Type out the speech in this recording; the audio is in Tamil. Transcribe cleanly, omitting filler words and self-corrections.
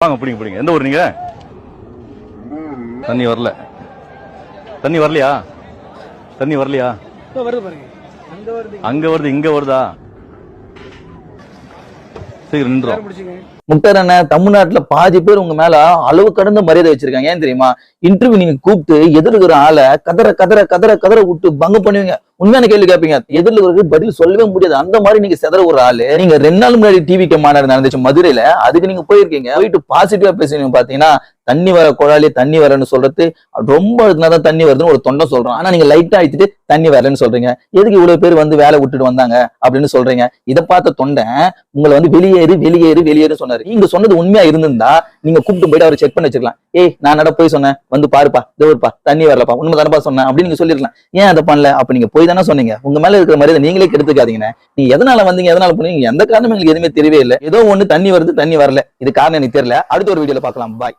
வாங்க பிடிங்க பிடிங்க. எந்த ஊர் நீங்க? தண்ணி வரல. தண்ணி வரலையா? தண்ணி வரலையா? வருது பாருங்க. அங்க வருது இங்க வருதா? சீக்கிரம் நின்றோம். முக்தார் அண்ணன், தமிழ்நாட்டுல பாதி பேர் உங்க மேல அளவு கடந்த மரியாதை வச்சிருக்காங்க. ஏன் தெரியுமா? இன்டர்வியூ நீங்க கூப்பிட்டு எதிர்க்கிற ஆளை கதற கதற கதற கதற விட்டு பங்கு பண்ணுவீங்க. உண்மையான கேள்வி கேட்பீங்க, எதிர்க்கு பதில் சொல்லவே முடியாது. அந்த மாதிரி நீங்க செதற ஒரு ஆளு. நீங்க 2 நாள் முன்னாடி டிவிக்கு மாநாடு நடந்துச்சு மதுரையில, அதுக்கு நீங்க போயிருக்கீங்க. போயிட்டு பாசிட்டிவா பேசுறீங்க. பாத்தீங்கன்னா தண்ணி வர குழாலி தண்ணி வரன்னு சொல்றது ரொம்ப தான் தண்ணி வருதுன்னு ஒரு தொண்டை சொல்றோம். ஆனா நீங்க லைட்டா அடிச்சுட்டு தண்ணி வரலன்னு சொல்றீங்க. எதுக்கு இவ்வளவு பேர் வந்து வேலை விட்டுட்டு வந்தாங்க அப்படின்னு சொல்றீங்க. இதை பார்த்த தொண்டை உங்களை வந்து வெளியேறு வெளியேறு வெளியேறு சொன்னாரு. நீங்க சொன்னது உண்மையா இருந்திருந்தா நீங்க கூப்பிட்டு போயிட்டு அவரை செக் பண்ணி வச்சுக்கலாம். ஏய், நான் நட போய் சொன்னேன், வந்து பாருப்பா, தேவப்பா தண்ணி வரலப்பா, உண்மை தானப்பா சொன்னேன் அப்படின்னு நீங்க சொல்லிருக்கலாம். ஏன் அதை பண்ணல? அப்ப நீங்க போய் தானே சொன்னீங்க. உங்க மேல இருக்கிற மரியாதை நீங்களே கெடுத்துக்காதீங்க. நீங்க எதனால வந்தீங்க, எதனால பண்ணீங்க, எந்த காரணமும் எங்களுக்கு எதுவுமே தெரியவே இல்லை. ஏதோ ஒண்ணு தண்ணி வருது தண்ணி வரல, இது காரணம் எனக்கு தெரியல. அடுத்த ஒரு வீடியோல பார்க்கலாம். பாய்.